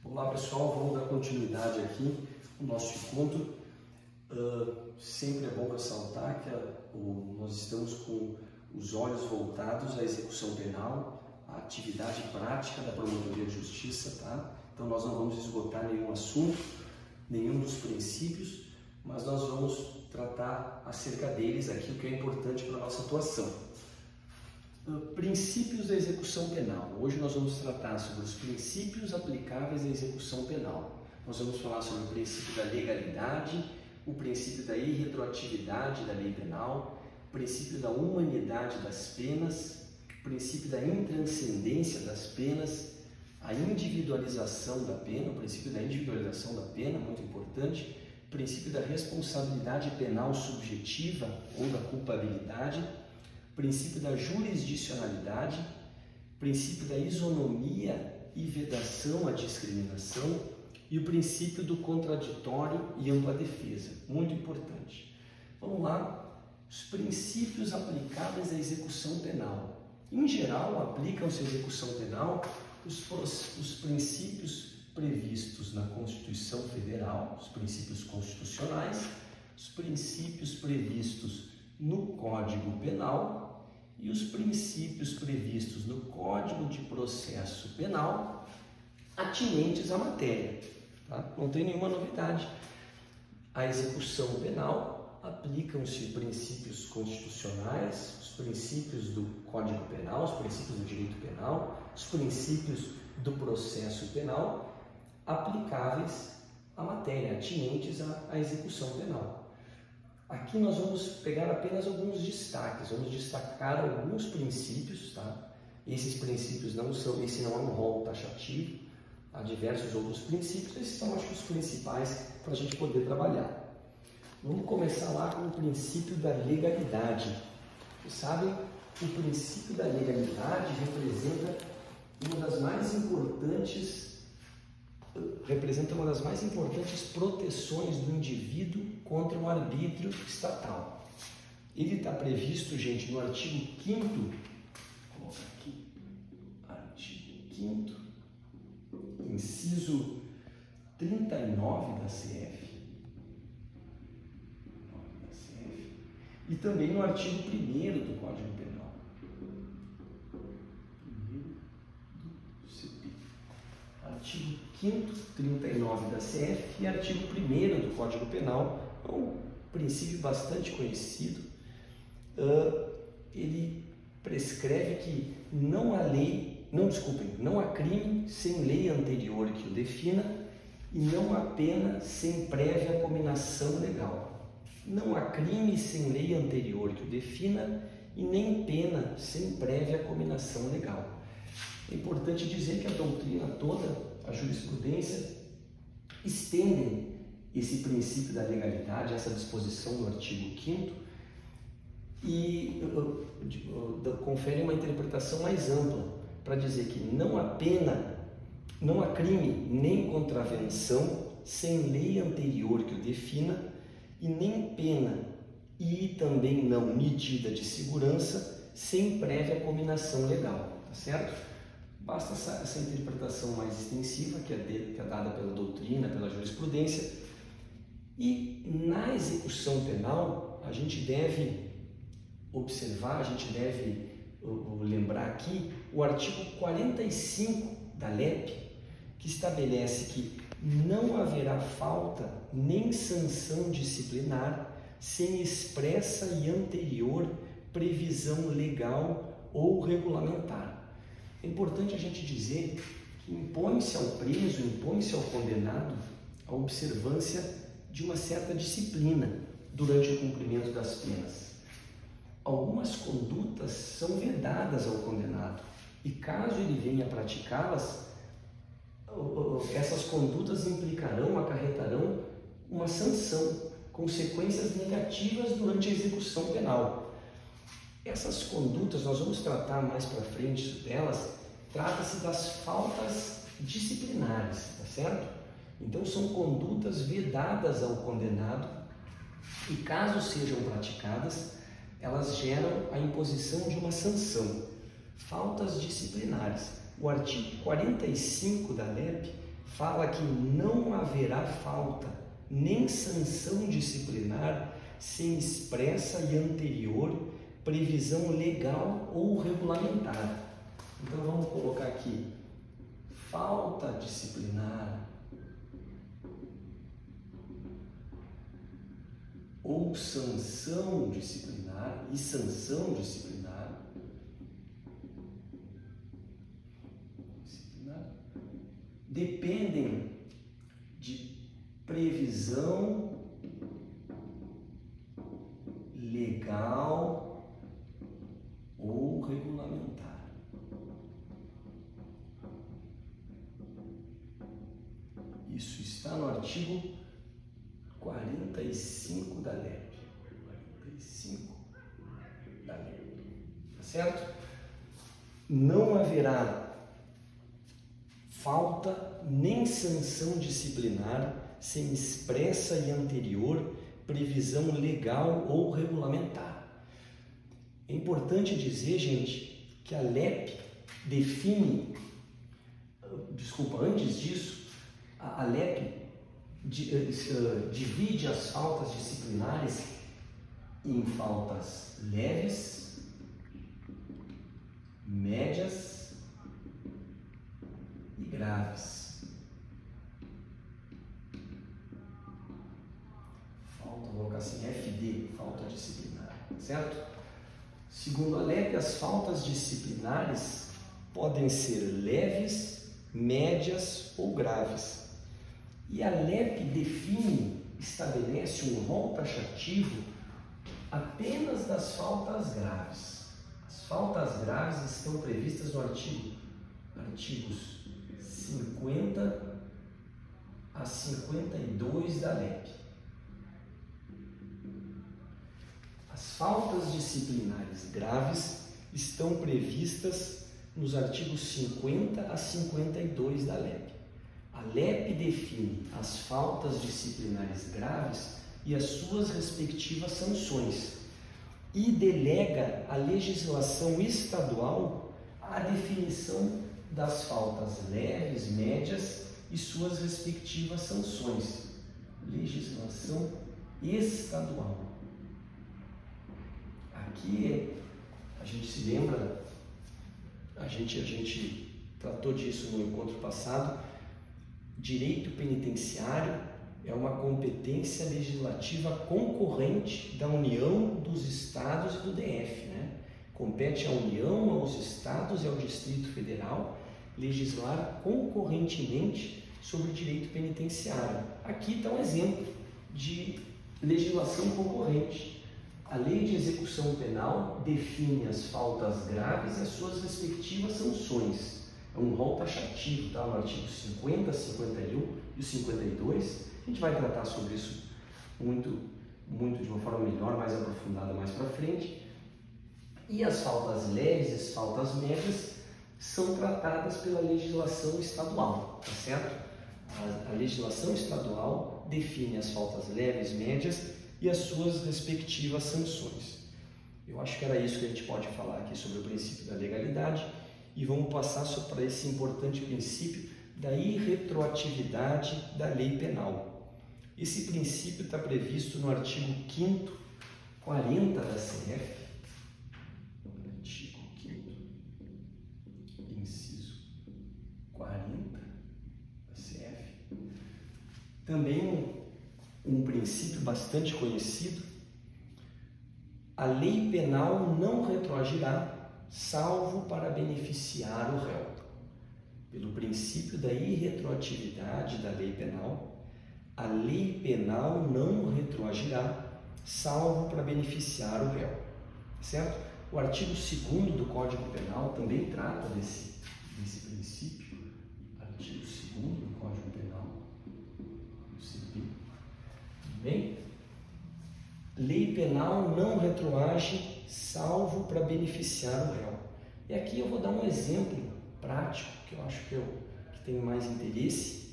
Olá pessoal, vamos dar continuidade aqui no nosso encontro. Sempre é bom ressaltar que nós estamos com os olhos voltados à execução penal, à atividade prática da Promotoria de Justiça, tá? Então nós não vamos esgotar nenhum assunto, nenhum dos princípios, mas nós vamos tratar acerca deles aqui, o que é importante para a nossa atuação. Princípios da execução penal. Hoje nós vamos tratar sobre os princípios aplicáveis à execução penal. Nós vamos falar sobre o princípio da legalidade, o princípio da irretroatividade da lei penal, o princípio da humanidade das penas, o princípio da intranscendência das penas, a individualização da pena, o princípio da individualização da pena, muito importante, o princípio da responsabilidade penal subjetiva ou da culpabilidade, princípio da jurisdicionalidade, princípio da isonomia e vedação à discriminação e o princípio do contraditório e ampla defesa, muito importante. Vamos lá, os princípios aplicáveis à execução penal. Em geral, aplicam-se à execução penal os princípios previstos na Constituição Federal, os princípios constitucionais, os princípios previstos no Código Penal e os princípios previstos no Código de Processo Penal atinentes à matéria. Tá? Não tem nenhuma novidade. À execução penal aplicam-se princípios constitucionais, os princípios do Código Penal, os princípios do direito penal, os princípios do processo penal aplicáveis à matéria, atinentes à execução penal. Aqui nós vamos pegar apenas alguns destaques, vamos destacar alguns princípios, tá? Esses princípios esse não é um rol taxativo, há diversos outros princípios, esses são, acho que, os principais para a gente poder trabalhar. Vamos começar lá com o princípio da legalidade. Vocês sabem, o princípio da legalidade representa uma das mais importantes proteções do indivíduo contra o arbítrio estatal. Ele está previsto, gente, no artigo 5º, vou colocar aqui, artigo 5º, inciso 39 da CF, e também no artigo 1º do Código Penal. Artigo 5º, 39 da CF e artigo 1º do Código Penal, é um princípio bastante conhecido. Ele prescreve que não há crime sem lei anterior que o defina e não há pena sem prévia cominação legal. Não há crime sem lei anterior que o defina e nem pena sem prévia cominação legal. É importante dizer que a doutrina toda, a jurisprudência, estendem esse princípio da legalidade, essa disposição do artigo 5º, e confere uma interpretação mais ampla, para dizer que não há crime nem contravenção sem lei anterior que o defina, e nem pena e também não medida de segurança sem prévia cominação legal, tá certo? Basta essa interpretação mais extensiva, que é dada pela doutrina, pela jurisprudência. E na execução penal, a gente deve observar, a gente deve lembrar aqui o artigo 45 da LEP, que estabelece que não haverá falta nem sanção disciplinar sem expressa e anterior previsão legal ou regulamentar. É importante a gente dizer que impõe-se ao preso, impõe-se ao condenado a observância de uma certa disciplina durante o cumprimento das penas. Algumas condutas são vedadas ao condenado e, caso ele venha a praticá-las, essas condutas acarretarão uma sanção, consequências negativas durante a execução penal. Essas condutas, nós vamos tratar mais para frente delas, trata-se das faltas disciplinares, tá certo? Então são condutas vedadas ao condenado e, caso sejam praticadas, elas geram a imposição de uma sanção. Faltas disciplinares. O artigo 45 da LEP fala que não haverá falta nem sanção disciplinar sem expressa e anterior previsão legal ou regulamentar. Então vamos colocar aqui: falta disciplinar ou sanção disciplinar e sanção disciplinar dependem de previsão legal ou regulamentar. Isso está no artigo 45 da LEP. 45 da LEP. Tá certo? Não haverá falta nem sanção disciplinar sem expressa e anterior previsão legal ou regulamentar. É importante dizer, gente, que a LEP define, antes disso, a LEP divide as faltas disciplinares em faltas leves, médias e graves. Falta, vou colocar assim, FD, falta disciplinar, certo? Segundo a LEP, as faltas disciplinares podem ser leves, médias ou graves. E a LEP estabelece um rol taxativo apenas das faltas graves. As faltas graves estão previstas no artigos 50 a 52 da LEP. As faltas disciplinares graves estão previstas nos artigos 50 a 52 da LEP. A LEP define as faltas disciplinares graves e as suas respectivas sanções e delega à legislação estadual a definição das faltas leves, médias e suas respectivas sanções. Legislação estadual. Aqui a gente se lembra, a gente tratou disso no encontro passado. Direito penitenciário é uma competência legislativa concorrente da União, dos Estados e do DF, né? Compete à União, aos Estados e ao Distrito Federal legislar concorrentemente sobre o direito penitenciário. Aqui está um exemplo de legislação concorrente. A Lei de Execução Penal define as faltas graves e as suas respectivas sanções. É um rol taxativo, tá? No artigo 50, 51 e o 52. A gente vai tratar sobre isso muito de uma forma melhor, mais aprofundada mais para frente. E as faltas leves e as faltas médias são tratadas pela legislação estadual, tá certo? A legislação estadual define as faltas leves, médias e as suas respectivas sanções. Eu acho que era isso que a gente pode falar aqui sobre o princípio da legalidade. E vamos passar para esse importante princípio da irretroatividade da lei penal. Esse princípio está previsto no artigo 5º, 40 da CF. Artigo 5º, inciso 40 da CF. Também um princípio bastante conhecido: a lei penal não retroagirá salvo para beneficiar o réu. Pelo princípio da irretroatividade da lei penal, a lei penal não retroagirá salvo para beneficiar o réu. Certo? O artigo 2º do Código Penal também trata desse princípio. Artigo 2º do Código Penal. Bem? Lei penal não retroage salvo para beneficiar o réu. E aqui eu vou dar um exemplo prático que eu acho que tem mais interesse.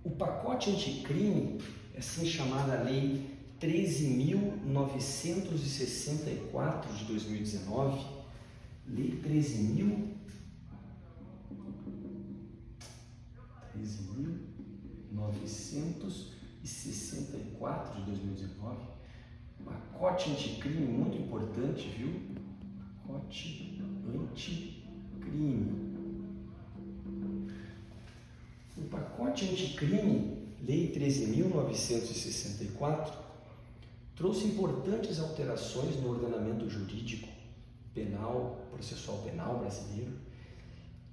O pacote anticrime, assim chamada Lei 13.964 de 2019, Lei 13.964 13.964 de 2019. Pacote anticrime muito importante, viu? Pacote anticrime. O pacote anticrime, Lei 13.964, trouxe importantes alterações no ordenamento jurídico penal, processual penal brasileiro,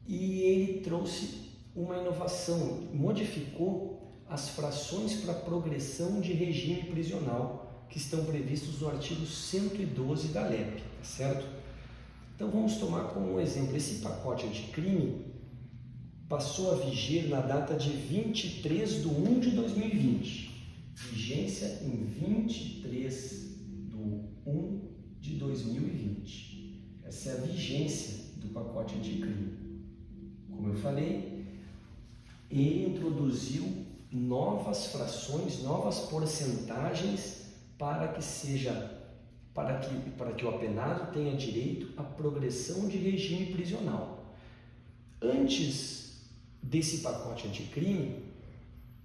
e ele trouxe uma inovação, modificou as frações para progressão de regime prisional que estão previstos no artigo 112 da LEP, tá certo? Então vamos tomar como exemplo, esse pacote anticrime passou a viger na data de 23/1 de 2020, vigência em 23/1 de 2020. Essa é a vigência do pacote anticrime. Como eu falei, ele introduziu novas frações, novas porcentagens para que o apenado tenha direito à progressão de regime prisional. Antes desse pacote anticrime,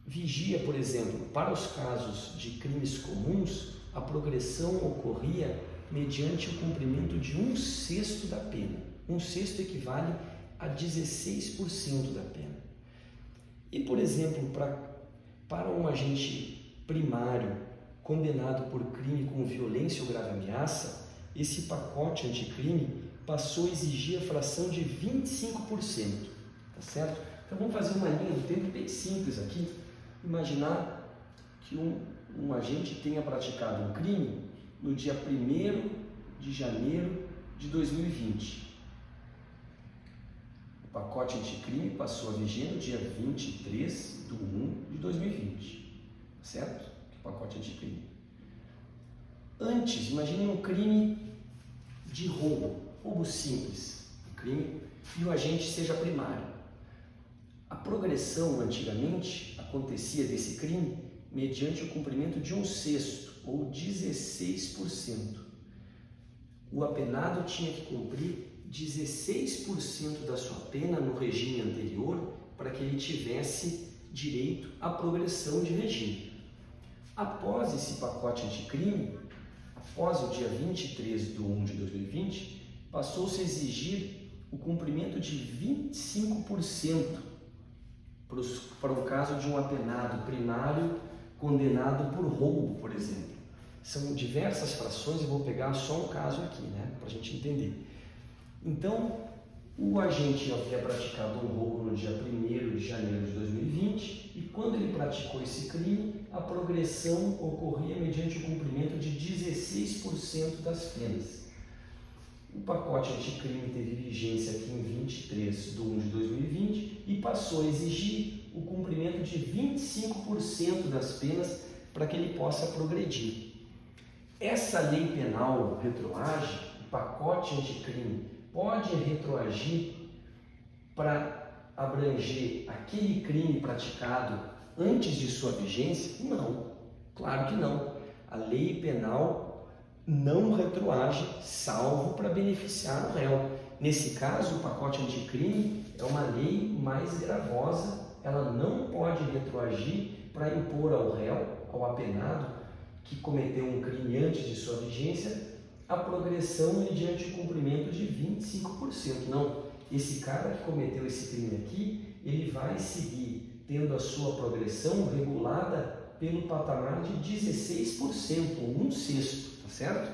vigia, por exemplo, para os casos de crimes comuns, a progressão ocorria mediante o cumprimento de 1/6 da pena. 1/6 equivale a 16% da pena. E, por exemplo, para um agente primário condenado por crime com violência ou grave ameaça, esse pacote anticrime passou a exigir a fração de 25%, tá certo? Então vamos fazer uma linha do tempo bem simples aqui. Imaginar que um agente tenha praticado um crime no dia 1º de janeiro de 2020. O pacote anticrime passou a viger no dia 23/1 de 2020, certo? O pacote anticrime. Antes, imagine um crime de roubo simples, um crime, e o agente seja primário. A progressão, antigamente, acontecia desse crime mediante o cumprimento de 1/6, ou 16%. O apenado tinha que cumprir 16% da sua pena no regime anterior para que ele tivesse direito à progressão de regime. Após esse pacote anticrime, após o dia 23/1 de 2020, passou-se a exigir o cumprimento de 25% para o caso de um apenado primário condenado por roubo, por exemplo. São diversas frações, eu vou pegar só um caso aqui, para a gente entender. Então, o agente havia praticado um roubo no dia 1º de janeiro de 2020 e quando ele praticou esse crime, a progressão ocorria mediante o cumprimento de 16% das penas. O pacote anticrime teve vigência aqui em 23/1 de 2020 e passou a exigir o cumprimento de 25% das penas para que ele possa progredir. Essa lei penal retroage, o pacote anticrime, pode retroagir para abranger aquele crime praticado antes de sua vigência? Não, claro que não. A lei penal não retroage, salvo para beneficiar o réu. Nesse caso, o pacote anticrime é uma lei mais gravosa, ela não pode retroagir para impor ao réu, ao apenado, que cometeu um crime antes de sua vigência, a progressão mediante o cumprimento de 25%. Não, esse cara que cometeu esse crime aqui, ele vai seguir tendo a sua progressão regulada pelo patamar de 16%, ou 1/6, tá certo?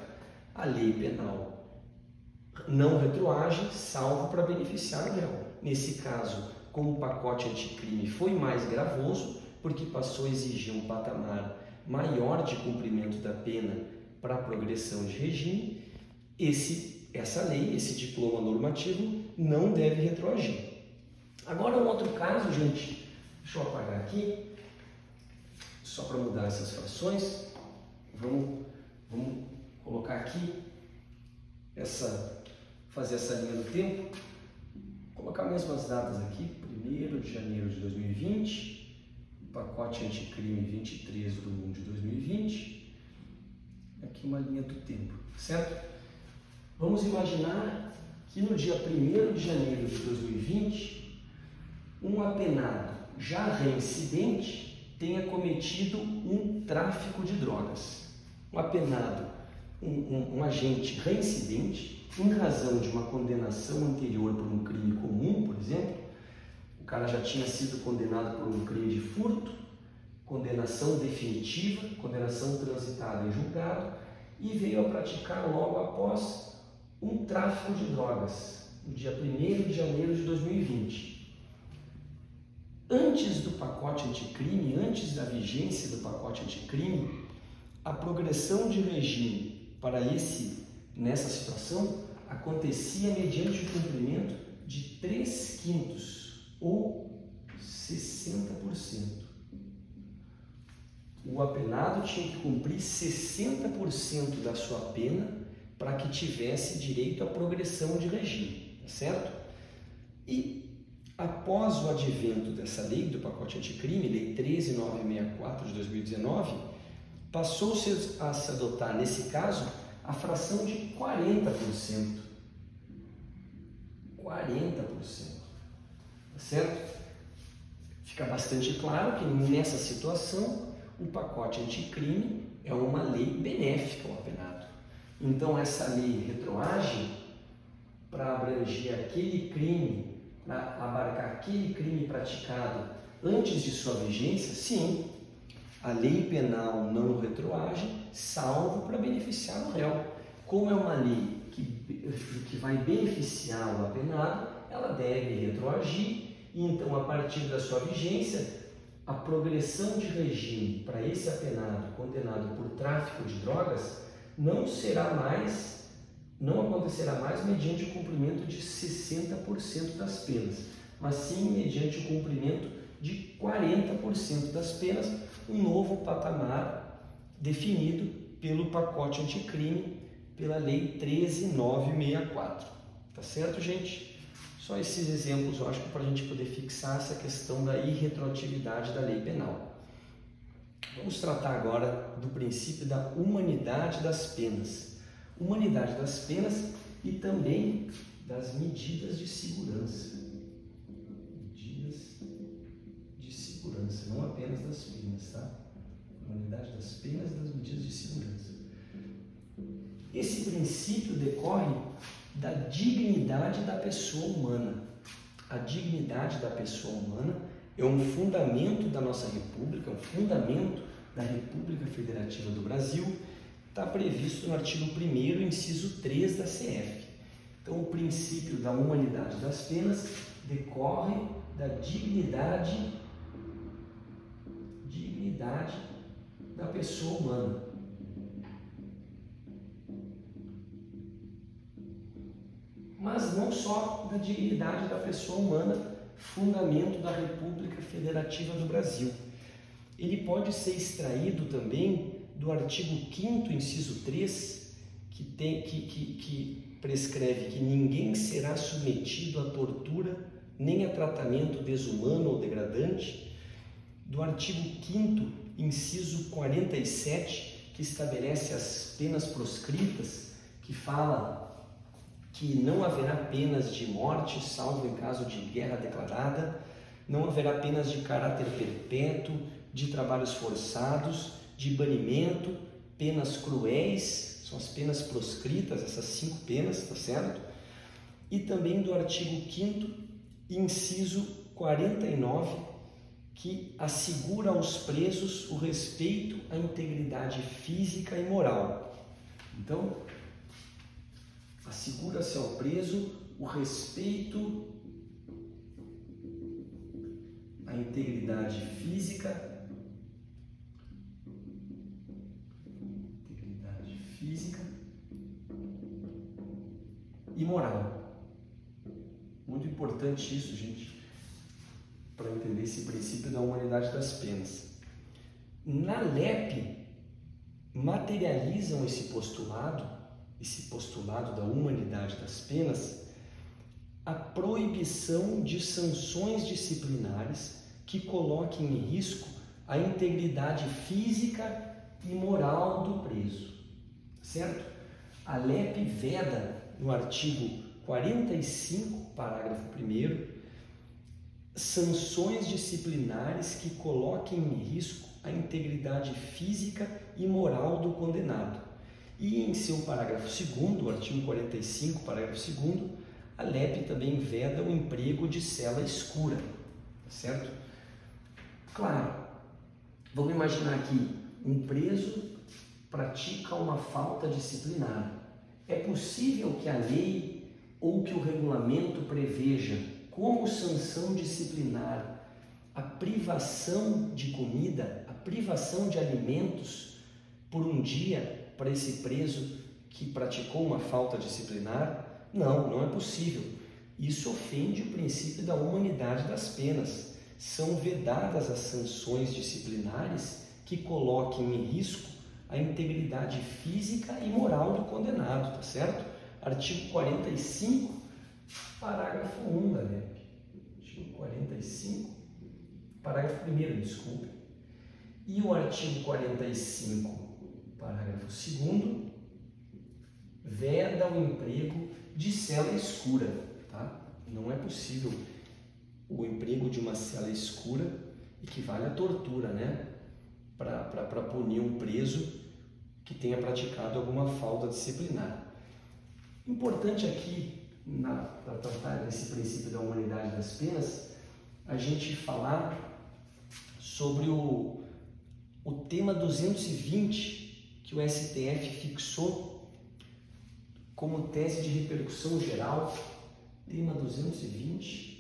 A lei penal não retroage, salvo para beneficiar o réu. Nesse caso, como o pacote anticrime foi mais gravoso, porque passou a exigir um patamar maior de cumprimento da pena para a progressão de regime, essa lei, esse diploma normativo, não deve retroagir. Agora, um outro caso, gente, deixa eu apagar aqui, só para mudar essas frações, vamos colocar aqui, fazer essa linha do tempo, colocar mesmo as datas aqui, 1º de janeiro de 2020, pacote anticrime 23/1 de 2020, aqui uma linha do tempo, certo? Vamos imaginar que no dia 1º de janeiro de 2020, um apenado já reincidente tenha cometido um tráfico de drogas. Um apenado, um agente reincidente, em razão de uma condenação anterior por um crime comum, por exemplo, o cara já tinha sido condenado por um crime de furto, condenação definitiva, condenação transitada em julgado, e veio a praticar logo após um tráfico de drogas, no dia 1º de janeiro de 2020. Antes do pacote anticrime, antes da vigência do pacote anticrime, a progressão de regime para nessa situação acontecia mediante o cumprimento de 3/5 ou 60%. O apenado tinha que cumprir 60% da sua pena para que tivesse direito à progressão de regime, tá certo? E após o advento dessa lei do pacote anticrime, Lei 13.964 de 2019, passou-se a se adotar, nesse caso, a fração de 40%. 40%, tá certo? Fica bastante claro que nessa situação o pacote anticrime é uma lei benéfica ao apenado. Então essa lei retroage para abranger aquele crime, para abarcar aquele crime praticado antes de sua vigência, sim, a lei penal não retroage, salvo para beneficiar o réu. Como é uma lei que vai beneficiar o apenado, ela deve retroagir, e então, a partir da sua vigência, a progressão de regime para esse apenado condenado por tráfico de drogas não acontecerá mais mediante o cumprimento de 60% das penas, mas sim mediante o cumprimento de 40% das penas, um novo patamar definido pelo pacote anticrime, pela Lei 13.964. Tá certo, gente? Só esses exemplos, eu acho que para a gente poder fixar essa questão da irretroatividade da lei penal. Vamos tratar agora do princípio da humanidade das penas. Humanidade das penas e também das medidas de segurança. Medidas de segurança, não apenas das penas, tá? Humanidade das penas e das medidas de segurança. Esse princípio decorre da dignidade da pessoa humana. A dignidade da pessoa humana é um fundamento da nossa República, um fundamento da República Federativa do Brasil, está previsto no artigo 1º, inciso 3 da CF. Então, o princípio da humanidade das penas decorre da dignidade da pessoa humana. Mas não só da dignidade da pessoa humana, fundamento da República Federativa do Brasil. Ele pode ser extraído também do artigo 5º, inciso 3, que prescreve que ninguém será submetido a tortura nem a tratamento desumano ou degradante, do artigo 5º, inciso 47, que estabelece as penas proscritas, que fala que não haverá penas de morte, salvo em caso de guerra declarada, não haverá penas de caráter perpétuo, de trabalhos forçados, de banimento, penas cruéis, são as penas proscritas, essas 5 penas, tá certo? E também do artigo 5º, inciso 49, que assegura aos presos o respeito à integridade física e moral. Então, assegura-se ao preso o respeito à integridade física e moral. Muito importante isso, gente, para entender esse princípio da humanidade das penas. Na LEP, materializam esse postulado da humanidade das penas, a proibição de sanções disciplinares que coloquem em risco a integridade física e moral do preso, certo? A LEP veda, no artigo 45, parágrafo 1º, sanções disciplinares que coloquem em risco a integridade física e moral do condenado. E em seu parágrafo 2º, o artigo 45, parágrafo 2º, a LEP também veda o emprego de cela escura, certo? Claro, vamos imaginar que um preso pratica uma falta disciplinar. É possível que a lei ou que o regulamento preveja como sanção disciplinar a privação de comida, a privação de alimentos por um dia para esse preso que praticou uma falta disciplinar? Não, não é possível. Isso ofende o princípio da humanidade das penas. São vedadas as sanções disciplinares que coloquem em risco a integridade física e moral do condenado, tá certo? Artigo 45, parágrafo 1 da LEP. Artigo 45, parágrafo 1º, desculpe. E o artigo 45, parágrafo 2º, veda o emprego de cela escura, tá? Não é possível o emprego de uma cela escura, equivale à tortura, né? Para punir um preso que tenha praticado alguma falta disciplinar. Importante aqui, para tratar desse princípio da humanidade das penas, a gente falar sobre o tema 220 que o STF fixou como tese de repercussão geral. Tema 220,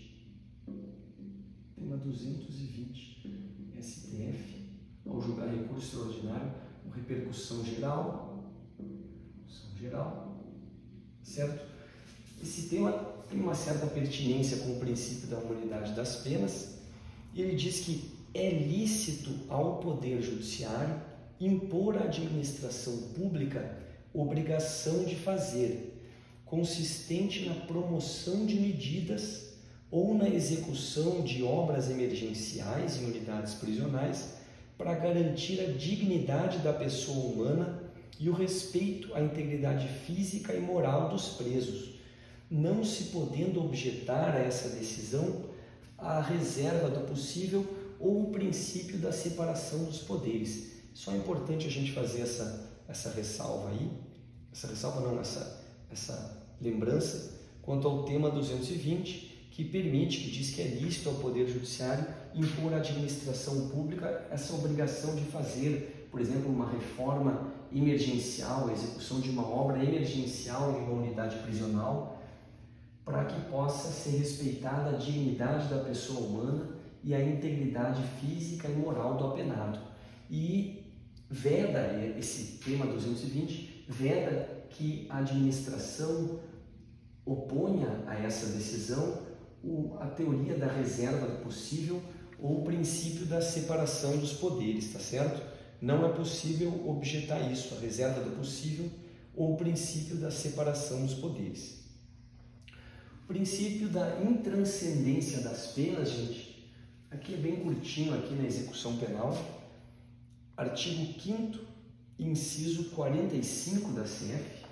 STF, ao julgar recurso extraordinário, com repercussão geral, certo? Esse tema tem uma certa pertinência com o princípio da humanidade das penas, e ele diz que é lícito ao Poder Judiciário impor à administração pública obrigação de fazer, consistente na promoção de medidas ou na execução de obras emergenciais em unidades prisionais para garantir a dignidade da pessoa humana e o respeito à integridade física e moral dos presos, não se podendo objetar a essa decisão a reserva do possível ou o princípio da separação dos poderes. Só é importante a gente fazer essa ressalva aí, essa lembrança quanto ao tema 220, que diz que é lícito ao Poder Judiciário impor à administração pública essa obrigação de fazer, por exemplo, uma reforma emergencial, a execução de uma obra emergencial em uma unidade prisional, para que possa ser respeitada a dignidade da pessoa humana e a integridade física e moral do apenado. E veda, esse tema 220, veda que a administração oponha a essa decisão a teoria da reserva do possível ou o princípio da separação dos poderes, tá certo? Não é possível objetar isso, a reserva do possível ou o princípio da separação dos poderes. O princípio da intranscendência das penas, gente, aqui é bem curtinho aqui na execução penal, artigo 5º, inciso 45 da CF,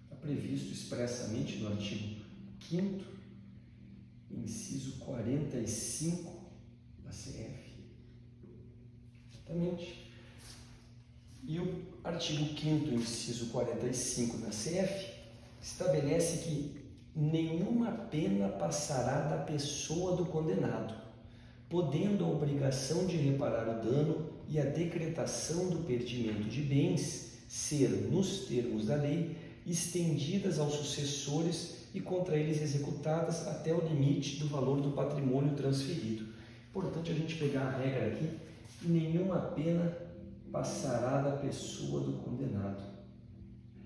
está previsto expressamente no artigo 5º, inciso 45 da CF, exatamente. E o artigo 5º, inciso 45 da CF, estabelece que nenhuma pena passará da pessoa do condenado, podendo a obrigação de reparar o dano e a decretação do perdimento de bens ser, nos termos da lei, estendidas aos sucessores e contra eles executadas até o limite do valor do patrimônio transferido. Importante a gente pegar a regra aqui: nenhuma pena passará da pessoa do condenado.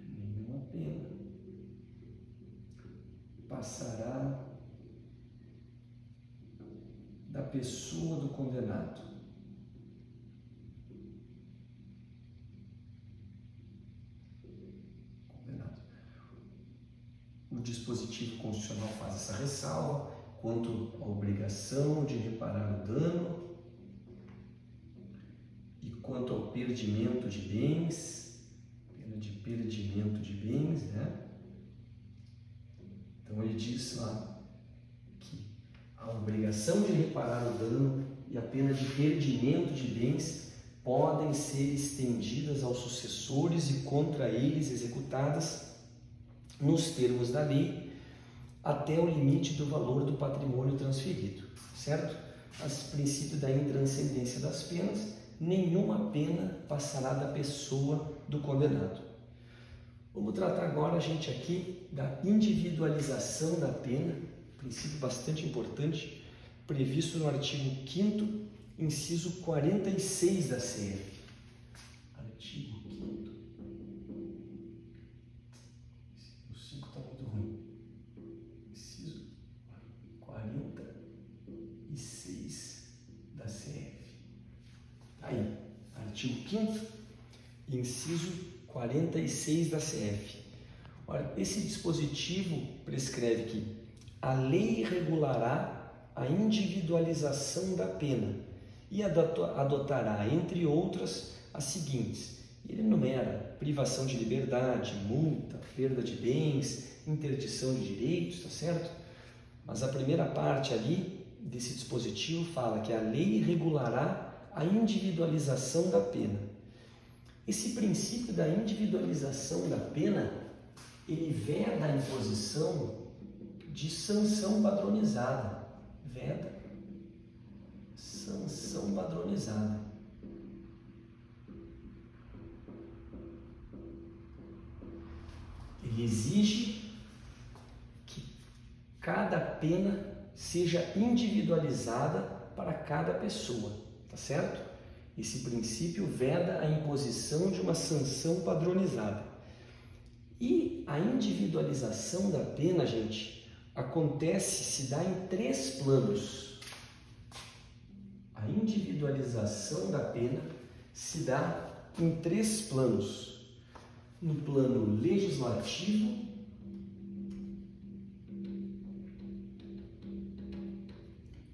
Nenhuma pena passará da pessoa do condenado. O dispositivo constitucional faz essa ressalva quanto à obrigação de reparar o dano e quanto ao perdimento de bens, pena de perdimento de bens, né? Então ele diz lá que a a obrigação de reparar o dano e a pena de perdimento de bens podem ser estendidas aos sucessores e contra eles executadas nos termos da lei até o limite do valor do patrimônio transferido, certo? Mas princípio da intranscendência das penas, nenhuma pena passará da pessoa do condenado. Vamos tratar agora, gente, aqui da individualização da pena, princípio bastante importante, previsto no artigo 5º, inciso 46 da CF. Artigo 5º. O 5 está muito ruim. Inciso 46 da CF. Aí, artigo 5º, inciso 46 da CF. Olha, esse dispositivo prescreve que a lei regulará a individualização da pena e adotará, entre outras, as seguintes. Ele enumera privação de liberdade, multa, perda de bens, interdição de direitos, tá certo? Mas a primeira parte ali desse dispositivo fala que a lei regulará a individualização da pena. Esse princípio da individualização da pena, ele veda a imposição de sanção padronizada. Veda sanção padronizada. Ele exige que cada pena seja individualizada para cada pessoa, tá certo? Esse princípio veda a imposição de uma sanção padronizada. E a individualização da pena, gente, acontece, se dá em 3 planos. A individualização da pena se dá em 3 planos. No plano legislativo,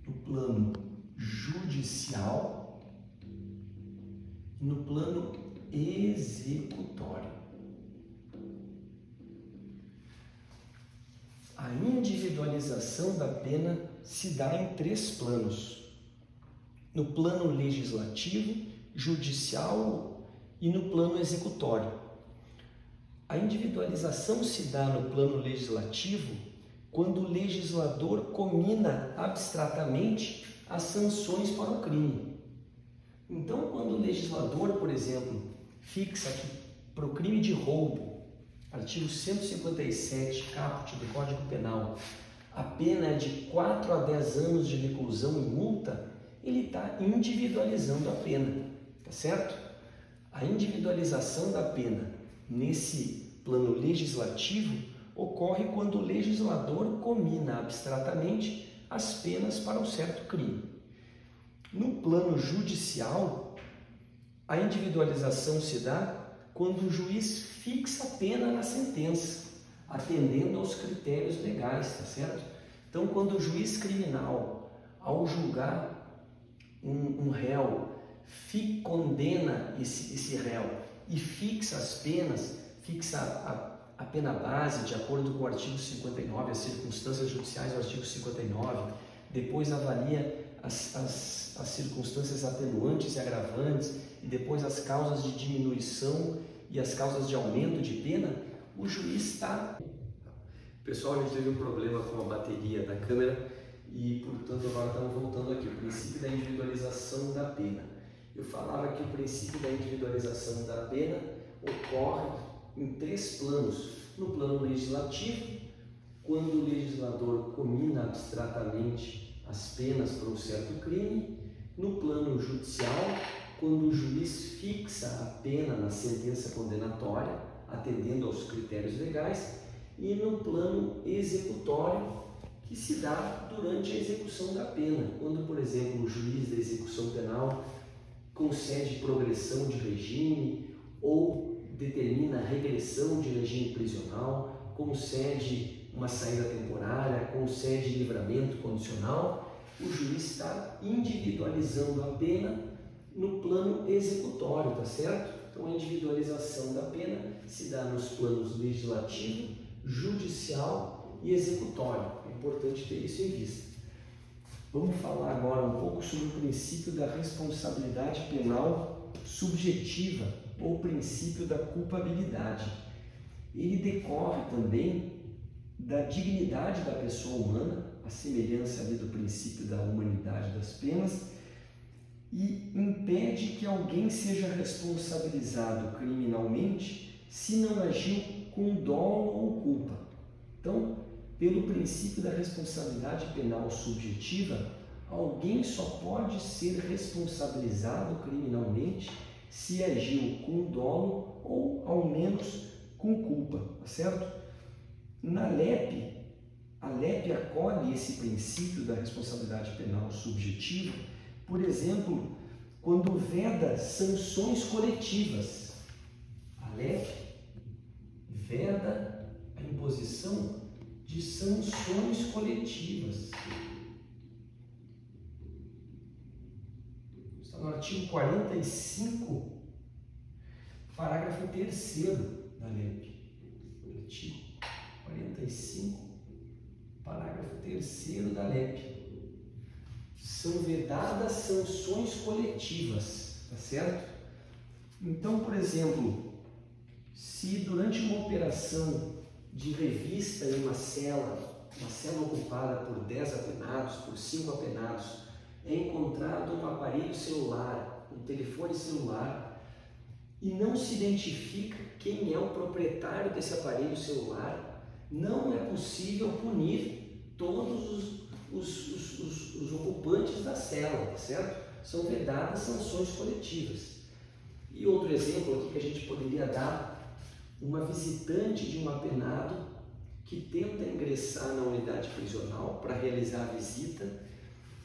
no plano judicial e no plano executório. A individualização da pena se dá em 3 planos. No plano legislativo, judicial e no plano executório. A individualização se dá no plano legislativo quando o legislador comina abstratamente as sanções para o crime. Então, quando o legislador, por exemplo, fixa que para o crime de roubo, artigo 157, caput do Código Penal, a pena é de 4 a 10 anos de reclusão e multa, ele está individualizando a pena, tá certo? A individualização da pena nesse plano legislativo ocorre quando o legislador comina abstratamente as penas para um certo crime. No plano judicial, a individualização se dá quando o juiz fixa a pena na sentença, atendendo aos critérios legais, tá certo? Então, quando o juiz criminal, ao julgar um réu, condena esse réu e fixa as penas, fixa a pena base de acordo com o artigo 59, as circunstâncias judiciais do artigo 59, depois avalia as circunstâncias atenuantes e agravantes e depois as causas de diminuição e as causas de aumento de pena, o juiz está... Pessoal, a gente teve um problema com a bateria da câmera e, portanto, agora estamos voltando aqui, o princípio da individualização da pena. Eu falava que o princípio da individualização da pena ocorre em 3 planos. No plano legislativo, quando o legislador comina abstratamente as penas para um certo crime. No plano judicial, quando o juiz fixa a pena na sentença condenatória, atendendo aos critérios legais. E no plano executório, que se dá durante a execução da pena, quando, por exemplo, o juiz da execução penal concede progressão de regime ou determina regressão de regime prisional, concede uma saída temporária, concede livramento condicional, o juiz está individualizando a pena no plano executório, tá certo? Então, a individualização da pena se dá nos planos legislativo, judicial e executório. É importante ter isso em vista. Vamos falar agora um pouco sobre o princípio da responsabilidade penal subjetiva ou princípio da culpabilidade. Ele decorre também da dignidade da pessoa humana, a semelhança ali do princípio da humanidade das penas, e impede que alguém seja responsabilizado criminalmente se não agiu com dolo ou culpa. Então, pelo princípio da responsabilidade penal subjetiva, alguém só pode ser responsabilizado criminalmente se agiu com dolo ou, ao menos, com culpa, tá certo? Na LEP, a LEP acolhe esse princípio da responsabilidade penal subjetiva, por exemplo, quando veda sanções coletivas. A LEP veda a imposição de sanções coletivas. Está no artigo 45, parágrafo 3º da LEP. Artigo 45, parágrafo 3º da LEP. São vedadas sanções coletivas, tá certo? Então, por exemplo, se durante uma operação de revista em uma cela ocupada por 10 apenados, por 5 apenados, é encontrado um aparelho celular, um telefone celular, e não se identifica quem é o proprietário desse aparelho celular, não é possível punir todos os ocupantes da cela, tá certo? São vedadas sanções coletivas. E outro exemplo aqui que a gente poderia dar: uma visitante de um apenado que tenta ingressar na unidade prisional para realizar a visita,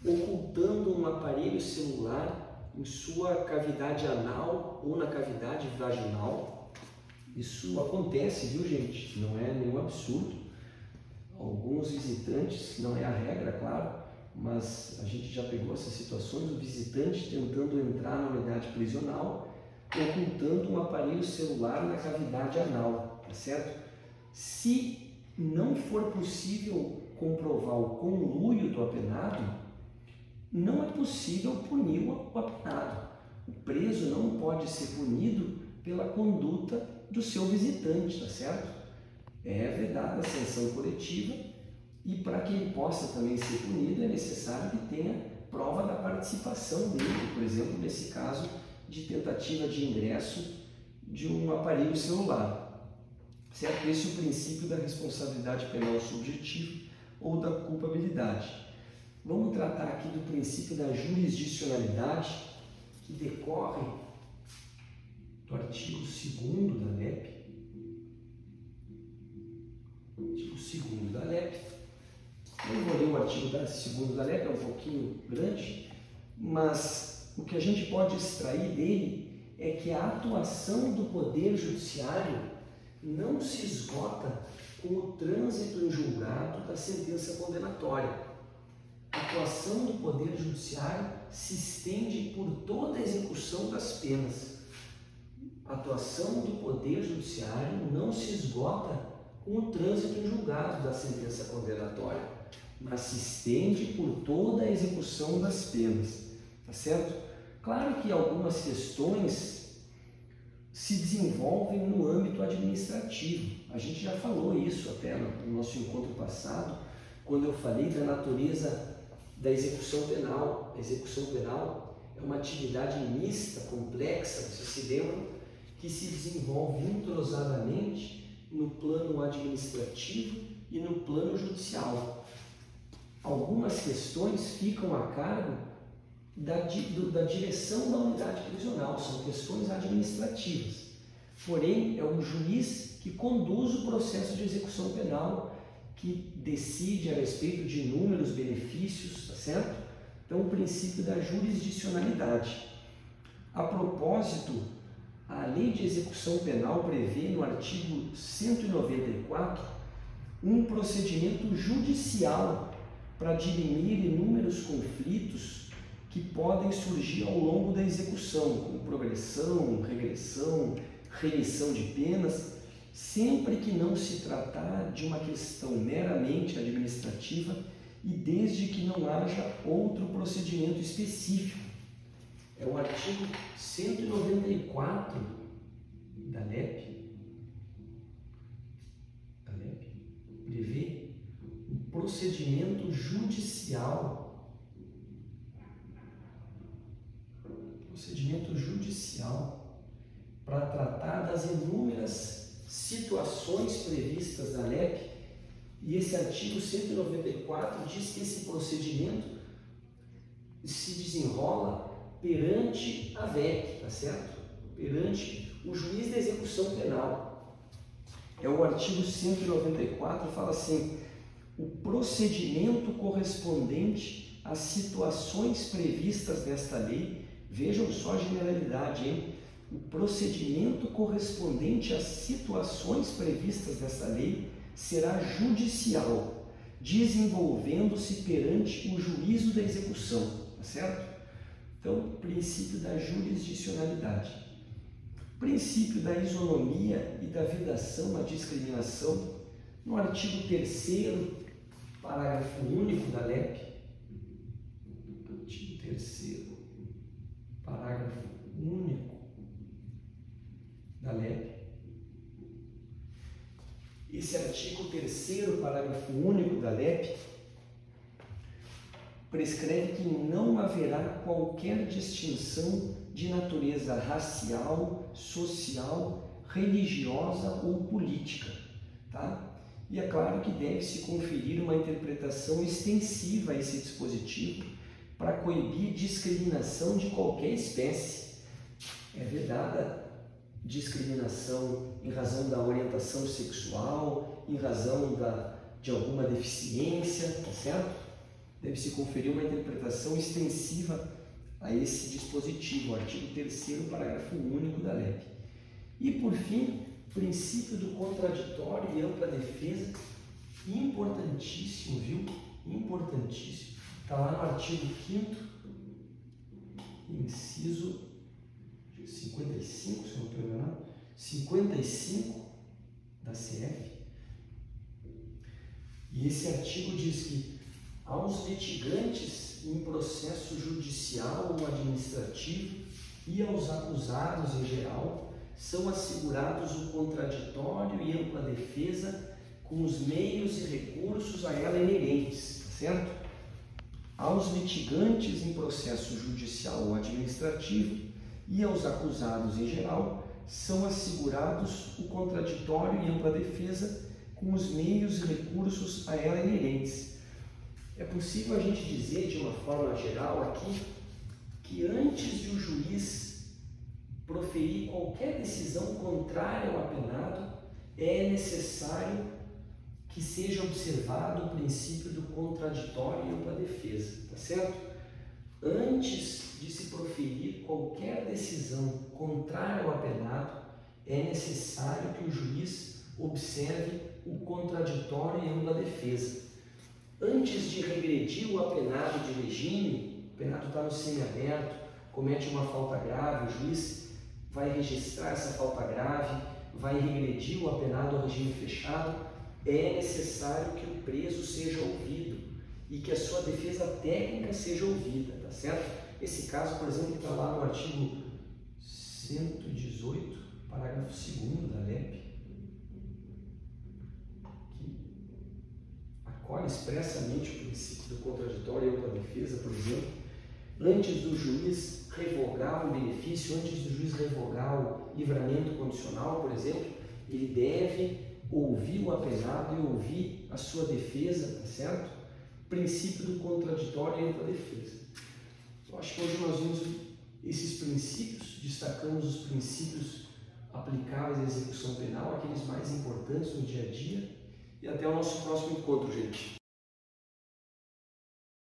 ocultando um aparelho celular em sua cavidade anal ou na cavidade vaginal. Isso acontece, viu, gente? Não é nenhum absurdo. Alguns visitantes, não é a regra, claro, mas a gente já pegou essas situações, o visitante tentando entrar na unidade prisional, ocultando um aparelho celular na cavidade anal, tá certo? Se não for possível comprovar o conluio do apenado, não é possível punir o apenado. O preso não pode ser punido pela conduta do seu visitante, tá certo? É vedada a sanção coletiva, e para que ele possa também ser punido é necessário que tenha prova da participação dele, por exemplo, nesse caso de tentativa de ingresso de um aparelho celular, certo? Esse é o princípio da responsabilidade penal subjetiva ou da culpabilidade. Vamos tratar aqui do princípio da jurisdicionalidade, que decorre do artigo 2º da LEP. Artigo 2º da LEP. Eu não vou ler o artigo 2º da LEP, é um pouquinho grande, mas o que a gente pode extrair dele é que a atuação do Poder Judiciário não se esgota com o trânsito em julgado da sentença condenatória. A atuação do Poder Judiciário se estende por toda a execução das penas. A atuação do Poder Judiciário não se esgota com o trânsito em julgado da sentença condenatória, mas se estende por toda a execução das penas, tá certo? Claro que algumas questões se desenvolvem no âmbito administrativo. A gente já falou isso até no nosso encontro passado, quando eu falei da natureza da execução penal. A execução penal é uma atividade mista, complexa, vocês se lembram, que se desenvolve entrosadamente no plano administrativo e no plano judicial. Algumas questões ficam a cargo da direção da unidade prisional, são questões administrativas. Porém, é o juiz que conduz o processo de execução penal, que decide a respeito de inúmeros benefícios, tá certo? Então, o princípio da jurisdicionalidade. A propósito, a Lei de Execução Penal prevê no artigo 194 um procedimento judicial para dirimir inúmeros conflitos que podem surgir ao longo da execução, como progressão, regressão, remissão de penas, sempre que não se tratar de uma questão meramente administrativa e desde que não haja outro procedimento específico. É o artigo 194 da LEP. A LEP prevê um procedimento judicial. Procedimento judicial para tratar das inúmeras situações previstas na LEP, e esse artigo 194 diz que esse procedimento se desenrola perante a VEC, tá certo? Perante o juiz da execução penal. É o artigo 194, fala assim: o procedimento correspondente às situações previstas nesta lei. Vejam só a generalidade, hein? O procedimento correspondente às situações previstas nessa lei será judicial, desenvolvendo-se perante o juízo da execução, tá certo? Então, princípio da jurisdicionalidade. Princípio da isonomia e da vedação à discriminação, no artigo 3º, parágrafo único da LEP. Artigo 3º. Parágrafo único da LEP. Esse artigo 3º, parágrafo único da LEP, prescreve que não haverá qualquer distinção de natureza racial, social, religiosa ou política, tá? E é claro que deve-se conferir uma interpretação extensiva a esse dispositivo para coibir discriminação de qualquer espécie. É vedada discriminação em razão da orientação sexual, em razão de alguma deficiência, tá certo? Deve-se conferir uma interpretação extensiva a esse dispositivo, artigo 3º, parágrafo único da LEP. E, por fim, princípio do contraditório e ampla defesa, importantíssimo, viu? Importantíssimo. Está lá no artigo 5º, inciso 55, se não estou enganado, 55 da CF. E esse artigo diz que aos litigantes em processo judicial ou administrativo e aos acusados em geral são assegurados o contraditório e ampla defesa com os meios e recursos a ela inerentes, tá certo? Aos litigantes em processo judicial ou administrativo e aos acusados em geral são assegurados o contraditório e ampla defesa com os meios e recursos a ela inerentes. É possível a gente dizer de uma forma geral aqui que antes de o juiz proferir qualquer decisão contrária ao apenado, é necessário que seja observado o princípio do contraditório e ampla defesa, tá certo? Antes de se proferir qualquer decisão contrária ao apenado, é necessário que o juiz observe o contraditório e ampla defesa. Antes de regredir o apenado de regime, o apenado está no semiaberto, comete uma falta grave, o juiz vai registrar essa falta grave, vai regredir o apenado ao regime fechado, é necessário que o preso seja ouvido e que a sua defesa técnica seja ouvida, tá certo? Esse caso, por exemplo, está lá no artigo 118, parágrafo 2º da LEP, que acolhe expressamente o princípio do contraditório e ampla defesa, por exemplo. Antes do juiz revogar o benefício, antes do juiz revogar o livramento condicional, por exemplo, ele deve ouvir o apenado e ouvir a sua defesa, tá certo? Princípio do contraditório e ampla defesa. Eu acho que hoje nós vimos esses princípios, destacamos os princípios aplicáveis à execução penal, aqueles mais importantes no dia a dia, e até o nosso próximo encontro, gente.